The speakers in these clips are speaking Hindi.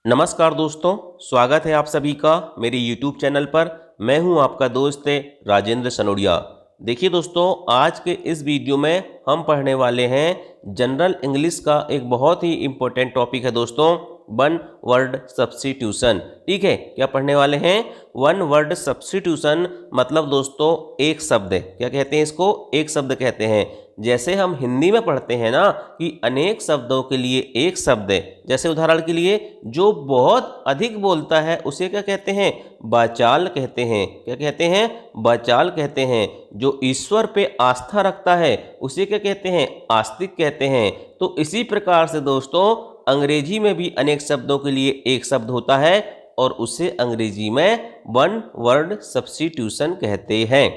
नमस्कार दोस्तों, स्वागत है आप सभी का मेरे YouTube चैनल पर। मैं हूं आपका दोस्त राजेंद्र सनोडिया। देखिए दोस्तों, आज के इस वीडियो में हम पढ़ने वाले हैं जनरल इंग्लिश का एक बहुत ही इम्पोर्टेंट टॉपिक है दोस्तों, वन वर्ड सब्स्टिट्यूशन। ठीक है, क्या पढ़ने वाले हैं? वन वर्ड सब्स्टिट्यूशन मतलब दोस्तों एक शब्द है। क्या कहते हैं इसको? एक शब्द कहते हैं। जैसे हम हिंदी में पढ़ते हैं ना कि अनेक शब्दों के लिए एक शब्द है। जैसे उदाहरण के लिए जो बहुत अधिक बोलता है उसे क्या कहते हैं? वाचाल कहते हैं। क्या कहते हैं? वाचाल कहते हैं। जो ईश्वर पे आस्था रखता है उसे क्या कहते हैं? आस्तिक कहते हैं। तो इसी प्रकार से दोस्तों अंग्रेजी में भी अनेक शब्दों के लिए एक शब्द होता है और उसे अंग्रेजी में वन वर्ड सब्स्टिट्यूशन कहते हैं।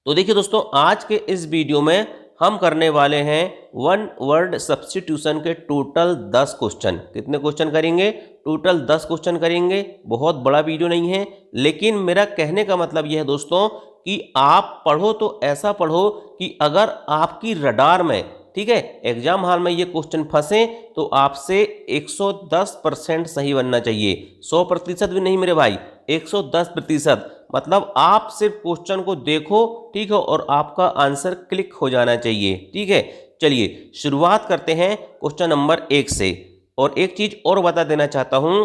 तो देखिए दोस्तों, आज के इस वीडियो में हम करने वाले हैं वन वर्ड सब्स्टिट्यूशन के टोटल 10 क्वेश्चन। कितने क्वेश्चन करेंगे? टोटल 10 क्वेश्चन करेंगे। बहुत बड़ा वीडियो नहीं है, लेकिन मेरा कहने का मतलब यह है दोस्तों कि आप पढ़ो तो ऐसा पढ़ो कि अगर आपकी रडार में, ठीक है, एग्जाम हॉल में ये क्वेश्चन फंसे तो आपसे 110% सही बनना चाहिए। 100% भी नहीं मेरे भाई, 110%। मतलब आप सिर्फ क्वेश्चन को देखो, ठीक है, और आपका आंसर क्लिक हो जाना चाहिए। ठीक है, चलिए शुरुआत करते हैं क्वेश्चन नंबर 1 से। और एक चीज और बता देना चाहता हूं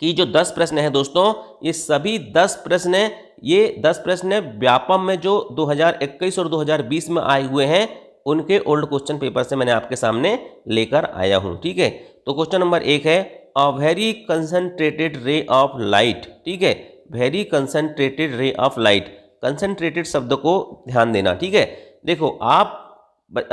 कि जो 10 प्रश्न है दोस्तों, ये सभी 10 प्रश्न, ये 10 प्रश्न व्यापम में जो 2021 और 2020 में आए हुए हैं उनके ओल्ड क्वेश्चन पेपर से मैंने आपके सामने लेकर आया हूं। ठीक है, तो क्वेश्चन नंबर 1 है a very concentrated ray of light. ठीक है, very concentrated ray of light. Concentrated शब्द को ध्यान देना। ठीक है, देखो आप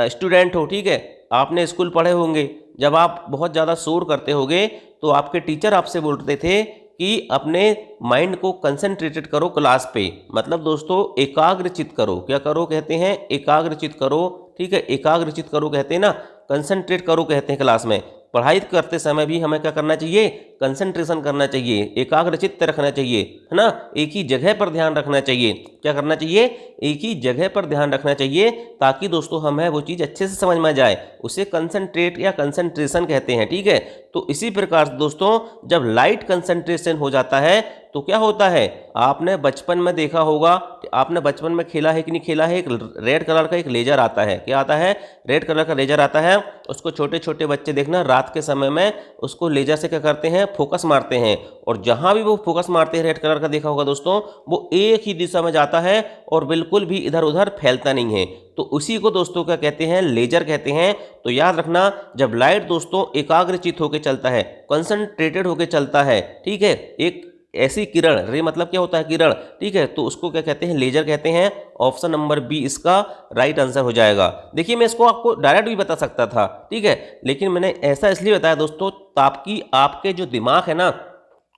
स्टूडेंट हो, ठीक है, आपने स्कूल पढ़े होंगे। जब आप बहुत ज़्यादा शोर करते होगे तो आपके टीचर आपसे बोलते थे कि अपने माइंड को कंसंट्रेटेड करो क्लास पे। मतलब दोस्तों एकाग्रचित करो। क्या करो कहते हैं? एकाग्रचित करो। ठीक है, एकाग्रचित करो कहते हैं ना, कंसंट्रेट करो कहते हैं। क्लास में पढ़ाई करते समय भी हमें क्या करना चाहिए? कंसंट्रेशन करना चाहिए, एकाग्रचित्त रखना चाहिए, है ना। एक ही जगह पर ध्यान रखना चाहिए। क्या करना चाहिए? एक ही जगह पर ध्यान रखना चाहिए ताकि दोस्तों हमें वो चीज़ अच्छे से समझ में आ जाए। उसे कंसंट्रेट या कंसंट्रेशन कहते हैं। ठीक है, तो इसी प्रकार से दोस्तों जब लाइट कंसंट्रेशन हो जाता है तो क्या होता है? आपने बचपन में देखा होगा, आपने बचपन में खेला है कि नहीं खेला है, एक रेड कलर का एक लेजर आता है। क्या आता है? रेड कलर का लेजर आता है। उसको छोटे छोटे बच्चे देखना रात के समय में उसको लेजर से क्या करते हैं? फोकस मारते हैं। और जहां भी वो फोकस मारते हैं, रेड कलर का देखा होगा दोस्तों, वो एक ही दिशा में जाता है और बिल्कुल भी इधर उधर फैलता नहीं है। तो उसी को दोस्तों क्या कहते हैं? लेजर कहते हैं। तो याद रखना, जब लाइट दोस्तों एकाग्रचित होकर चलता है, कंसंट्रेटेड होकर चलता है, ठीक है, एक ऐसी किरण, रे मतलब क्या होता है? किरण। ठीक है, तो उसको क्या कहते हैं? लेजर कहते हैं। ऑप्शन नंबर बी इसका राइट आंसर हो जाएगा। देखिए मैं इसको आपको डायरेक्ट भी बता सकता था, ठीक है, लेकिन मैंने ऐसा इसलिए बताया दोस्तों ताकि आपके जो दिमाग है ना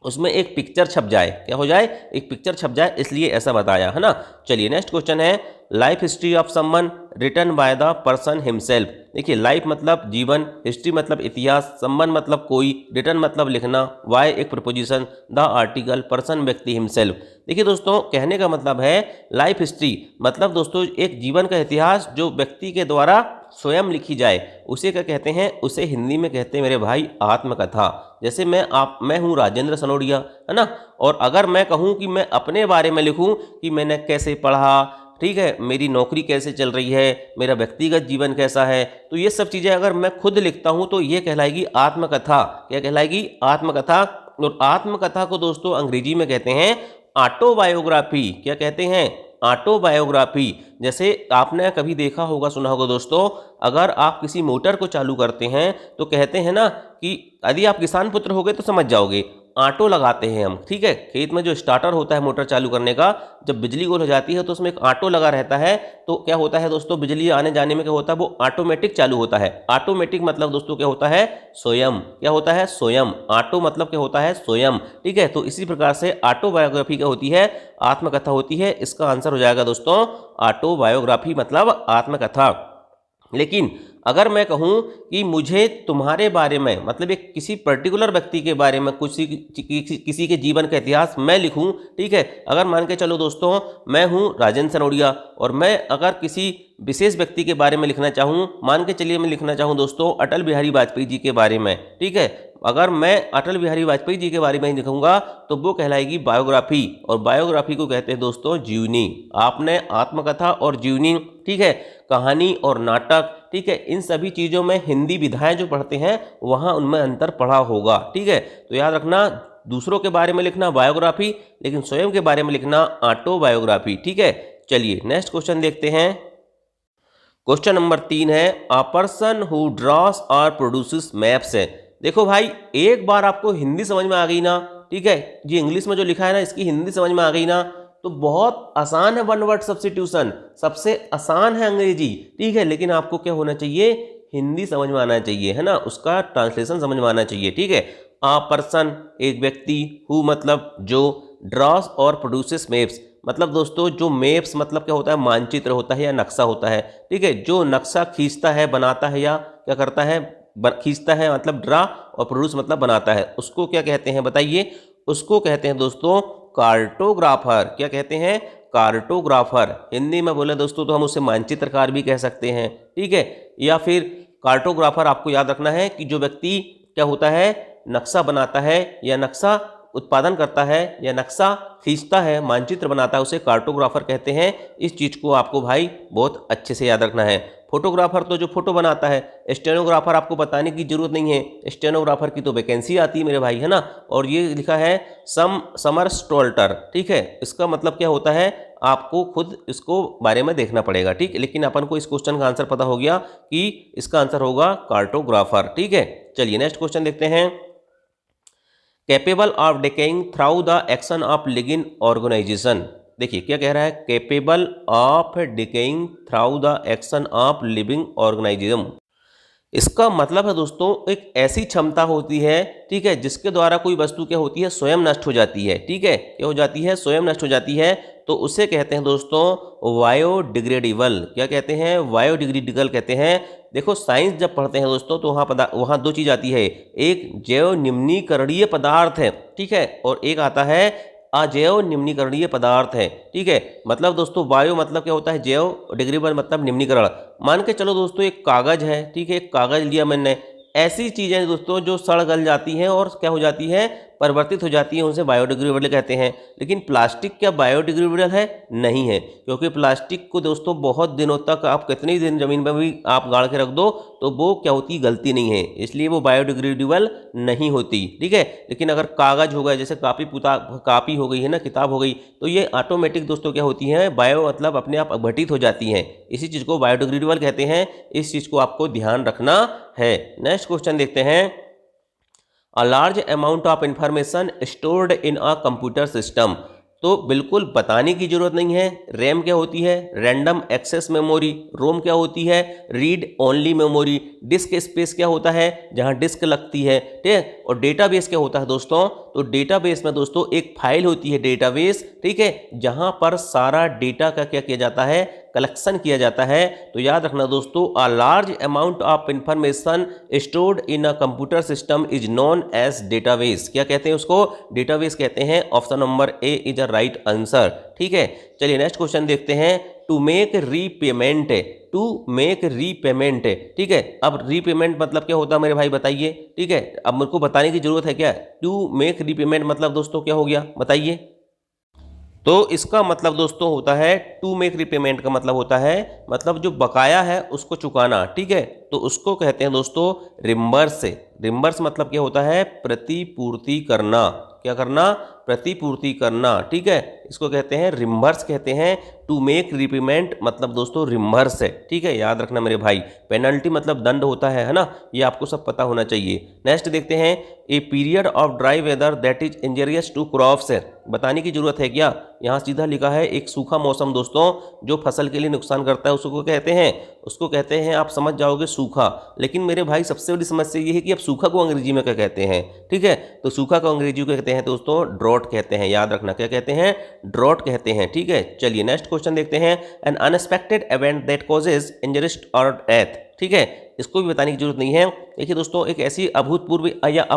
उसमें एक पिक्चर छप जाए। क्या हो जाए? एक पिक्चर छप जाए, इसलिए ऐसा बताया, है ना। चलिए नेक्स्ट क्वेश्चन है life history of someone written by the person himself. देखिए लाइफ मतलब जीवन, हिस्ट्री मतलब इतिहास, समवन मतलब कोई, रिटन मतलब लिखना, वाई एक प्रपोजिशन, द आर्टिकल, पर्सन व्यक्ति, हिमसेल्फ। देखिए दोस्तों कहने का मतलब है लाइफ हिस्ट्री मतलब दोस्तों एक जीवन का इतिहास जो व्यक्ति के द्वारा स्वयं लिखी जाए, उसे क्या कहते हैं? उसे हिंदी में कहते हैं मेरे भाई आत्मकथा। जैसे मैं हूँ राजेंद्र सनोडिया, है ना, और अगर मैं कहूँ कि मैं अपने बारे में लिखूँ कि मैंने कैसे पढ़ा, ठीक है, मेरी नौकरी कैसे चल रही है, मेरा व्यक्तिगत जीवन कैसा है, तो ये सब चीज़ें अगर मैं खुद लिखता हूँ तो ये कहलाएगी आत्मकथा। क्या कहलाएगी? आत्मकथा। और आत्मकथा को दोस्तों अंग्रेजी में कहते हैं ऑटोबायोग्राफी। क्या कहते हैं? ऑटोबायोग्राफी। जैसे आपने कभी देखा होगा, सुना होगा दोस्तों, अगर आप किसी मोटर को चालू करते हैं तो कहते हैं ना कि यदि आप किसान पुत्र हो गए तो समझ जाओगे, ऑटो लगाते हैं हम। ठीक है, खेत में जो स्टार्टर होता है मोटर चालू करने का, जब बिजली गोल हो जाती है तो उसमें एक ऑटो लगा रहता है। तो क्या होता है दोस्तों, बिजली आने जाने में क्या होता है? वो ऑटोमेटिक चालू होता है। ऑटोमेटिक मतलब दोस्तों क्या होता है? स्वयं। क्या होता है? स्वयं। ऑटो मतलब क्या होता है? स्वयं। ठीक है, तो इसी प्रकार से ऑटोबायोग्राफी क्या होती है? आत्मकथा होती है। इसका आंसर हो जाएगा दोस्तों ऑटोबायोग्राफी मतलब आत्मकथा। लेकिन अगर मैं कहूं कि मुझे तुम्हारे बारे में, मतलब एक किसी पर्टिकुलर व्यक्ति के बारे में किसी के जीवन का इतिहास मैं लिखूं, ठीक है, अगर मान के चलो दोस्तों मैं हूं राजेंद्र सनोडिया और मैं अगर किसी विशेष व्यक्ति के बारे में लिखना चाहूँ, मान के चलिए मैं लिखना चाहूँ दोस्तों अटल बिहारी वाजपेयी जी के बारे में, ठीक है, अगर मैं अटल बिहारी वाजपेयी जी के बारे में लिखूंगा तो वो कहलाएगी बायोग्राफी, और बायोग्राफी को कहते हैं दोस्तों जीवनी। आपने आत्मकथा और जीवनी, ठीक है, कहानी और नाटक, ठीक है, इन सभी चीज़ों में हिंदी विधाएं जो पढ़ते हैं वहाँ उनमें अंतर पढ़ा होगा, ठीक है। तो याद रखना, दूसरों के बारे में लिखना बायोग्राफी, लेकिन स्वयं के बारे में लिखना ऑटोबायोग्राफी, ठीक है। चलिए नेक्स्ट क्वेश्चन देखते हैं। क्वेश्चन नंबर 3 है, अ पर्सन हु ड्रॉस और प्रोड्यूसेस मैप्स है। देखो भाई, एक बार आपको हिंदी समझ में आ गई ना, ठीक है, जी इंग्लिश में जो लिखा है ना इसकी हिंदी समझ में आ गई ना, तो बहुत आसान है वन वर्ड सब्स्टिट्यूशन, सबसे आसान है अंग्रेजी, ठीक है। लेकिन आपको क्या होना चाहिए, हिंदी समझ में आना चाहिए, है ना, उसका ट्रांसलेशन समझ में आना चाहिए, ठीक है। अ पर्सन एक व्यक्ति, हु मतलब जो, ड्रॉस और प्रोड्यूसेस मैप्स मतलब दोस्तों जो मैप्स मतलब क्या होता है, मानचित्र होता है या नक्शा होता है, ठीक है, जो नक्शा खींचता है, बनाता है या क्या करता है, खींचता है मतलब ड्रा, और प्रोड्यूस मतलब बनाता है, उसको क्या कहते हैं बताइए। उसको कहते हैं दोस्तों कार्टोग्राफर। क्या कहते हैं, कार्टोग्राफर। हिंदी में बोले दोस्तों तो हम उसे मानचित्रकार भी कह सकते हैं, ठीक है। या फिर कार्टोग्राफर आपको याद रखना है कि जो व्यक्ति क्या होता है, नक्शा बनाता है या नक्शा उत्पादन करता है या नक्शा खींचता है, मानचित्र बनाता है, उसे कार्टोग्राफर कहते हैं। इस चीज़ को आपको भाई बहुत अच्छे से याद रखना है। फोटोग्राफर तो जो फोटो बनाता है, स्टेनोग्राफर आपको बताने की जरूरत नहीं है, स्टेनोग्राफर की तो वैकेंसी आती है मेरे भाई, है ना। और ये लिखा है समर स्टोल्टर, ठीक है, इसका मतलब क्या होता है आपको खुद इसको बारे में देखना पड़ेगा, ठीक है। लेकिन अपन को इस क्वेश्चन का आंसर पता हो गया कि इसका आंसर होगा कार्टोग्राफर, ठीक है। चलिए नेक्स्ट क्वेश्चन देखते हैं। Capable of decaying through the action of living organisation. देखिए क्या कह रहा है, capable of decaying through the action of living organism. इसका मतलब है दोस्तों एक ऐसी क्षमता होती है, ठीक है, जिसके द्वारा कोई वस्तु क्या होती है, स्वयं नष्ट हो जाती है, ठीक है, क्या हो जाती है, स्वयं नष्ट हो जाती है। तो उसे कहते हैं दोस्तों बायोडिग्रेडेबल। क्या कहते हैं, बायोडिग्रेडेबल कहते हैं। देखो साइंस जब पढ़ते हैं दोस्तों तो वहाँ दो चीज़ आती है, एक जैव निम्नीकरणीय पदार्थ है, ठीक है, और एक आता है अजैव निम्नीकरणीय पदार्थ है, ठीक है। मतलब दोस्तों बायो मतलब क्या होता है, जैव, डिग्रेडेबल मतलब निम्नीकरण। मान के चलो दोस्तों एक कागज है, ठीक है, एक कागज लिया मैंने, ऐसी चीज़ें दोस्तों जो सड़ गल जाती हैं और क्या हो जाती है, परिवर्तित हो जाती हैं, उसे बायोडिग्रेडेबल कहते हैं। लेकिन प्लास्टिक क्या बायोडिग्रेडेबल है, नहीं है, क्योंकि प्लास्टिक को दोस्तों बहुत दिनों तक आप कितने दिन ज़मीन में भी आप गाड़ के रख दो तो वो क्या होती, गलती नहीं है, इसलिए वो बायोडिग्रेडेबल नहीं होती, ठीक है। लेकिन अगर कागज हो गया, जैसे कापी हो गई है ना, किताब हो गई, तो ये ऑटोमेटिक दोस्तों क्या होती हैं, बायो मतलब अपने आप अपघटित हो जाती हैं, इसी चीज़ को बायोडिग्रेडेबल कहते हैं। इस चीज़ को आपको ध्यान रखना है। नेक्स्ट क्वेश्चन देखते हैं। अ large amount of information stored in a computer system. तो बिल्कुल बताने की जरूरत नहीं है। रैम क्या होती है, रैंडम एक्सेस मेमोरी। रोम क्या होती है, read only memory. Disc space क्या होता है, जहां डिस्क लगती है, ठीक है। और डेटाबेस क्या होता है दोस्तों, तो डेटाबेस में दोस्तों एक फाइल होती है डेटाबेस, ठीक है, जहां पर सारा डेटा का क्या किया जाता है, कलेक्शन किया जाता है। तो याद रखना दोस्तों, a large amount of information stored in a computer system is known as database. क्या कहते हैं उसको, डेटाबेस कहते हैं। Option number A is a right answer, ठीक है। चलिए नेक्स्ट क्वेश्चन देखते हैं। To make repayment, to make repayment, ठीक है। अब रीपेमेंट मतलब क्या होता है मेरे भाई बताइए, ठीक है। अब मेरे को बताने की जरूरत है क्या, टू मेक रीपेमेंट मतलब दोस्तों क्या हो गया बताइए। तो इसका मतलब दोस्तों होता है, टू मेक रीपेमेंट का मतलब होता है, मतलब जो बकाया है उसको चुकाना, ठीक है। तो उसको कहते हैं दोस्तों रिम्बर्स। रिम्बर्स मतलब क्या होता है, प्रतिपूर्ति करना। क्या करना, प्रतिपूर्ति करना, ठीक है, इसको कहते हैं रिम्बर्स कहते हैं। टू मेक रीपेमेंट मतलब दोस्तों रिम्बर्स है, ठीक है, याद रखना मेरे भाई। पेनल्टी मतलब दंड होता है ना, ये आपको सब पता होना चाहिए। नेक्स्ट देखते हैं। A period of dry weather that is injurious to crops. बताने की जरूरत है क्या, यहाँ सीधा लिखा है एक सूखा मौसम दोस्तों जो फसल के लिए नुकसान करता है उसको कहते हैं, आप समझ जाओगे सूखा। लेकिन मेरे भाई सबसे बड़ी समस्या ये है कि अब सूखा को अंग्रेजी में क्या कहते हैं, ठीक है। तो सूखा को अंग्रेजी को कहते हैं दोस्तों ड्रॉट कहते हैं, याद रखना क्या कहते हैं, ड्रॉट कहते हैं, ठीक है। चलिए नेक्स्ट क्वेश्चन देखते हैं। N unexpected event that causes injuries और डेथ, ठीक है। इसको भी बताने की जरूरत नहीं है। देखिए दोस्तों, एक ऐसी अभूतपूर्व या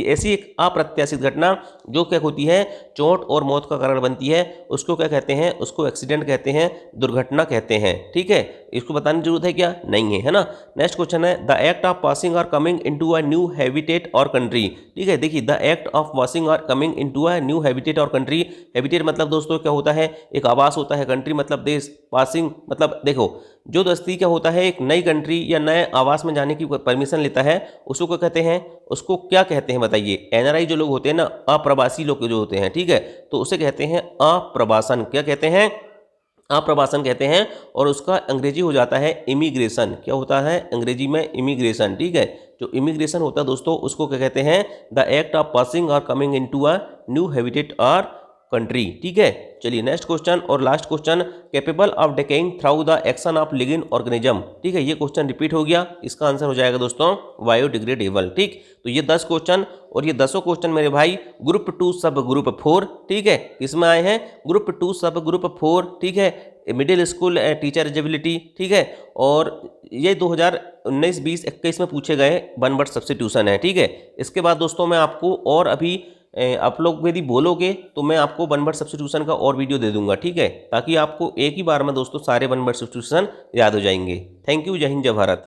ऐसी एक अप्रत्याशित घटना जो क्या होती है, चोट और मौत का कारण बनती है, उसको क्या कहते हैं, उसको एक्सीडेंट कहते हैं, दुर्घटना कहते हैं। ठीक है, इसको बताने की जरूरत है क्या, नहीं है ना। नेक्स्ट क्वेश्चन है द एक्ट ऑफ पासिंग और coming into a new habitat और कंट्री। ठीक है, देखिए द एक्ट ऑफ पासिंग और coming into a new habitat और कंट्री। हैबिटेट मतलब दोस्तों क्या होता है, एक आवास होता है, कंट्री मतलब देश, पासिंग मतलब देखो जो व्यक्ति क्या होता है एक नई कंट्री या नए आवास में जाने की परमिशन लेता है, उसको क्या कहते हैं, उसको क्या कहते हैं बताइए। एनआरआई जो लोग होते हैं ना, अप्रवासी लोग जो होते हैं, ठीक है, तो उसे कहते हैं अप्रवासन। क्या कहते हैं, अप्रवासन कहते हैं। और उसका अंग्रेजी हो जाता है इमिग्रेशन। क्या होता है अंग्रेजी में, इमिग्रेशन। ठीक है, जो इमिग्रेशन होता है दोस्तों उसको क्या कहते हैं, द एक्ट ऑफ पासिंग और coming into a new habitat और कंट्री। ठीक है, चलिए नेक्स्ट क्वेश्चन और last question, capable of decaying through the action of living organism. ठीक है, ये क्वेश्चन रिपीट हो गया, इसका आंसर हो जाएगा दोस्तों बायोडिग्रेडेबल। ठीक, तो ये 10 क्वेश्चन और ये 10 क्वेश्चन मेरे भाई ग्रुप 2 सब ग्रुप 4, ठीक है, किसमें आए हैं, ग्रुप 2 सब ग्रुप 4। ठीक है, मिडिल स्कूल टीचर एलिजिबिलिटी। ठीक है, और ये 2019, 20, 21 में पूछे गए वन वर्ड सब्स्टिट्यूशन है। ठीक है, इसके बाद दोस्तों मैं आपको और अभी आप लोग यदि बोलोगे तो मैं आपको वन वर्ड सब्स्टिट्यूशन का और वीडियो दे दूंगा। ठीक है, ताकि आपको एक ही बार में दोस्तों सारे वन वर्ड सब्स्टिट्यूशन याद हो जाएंगे। थैंक यू, जय हिंद, जय भारत।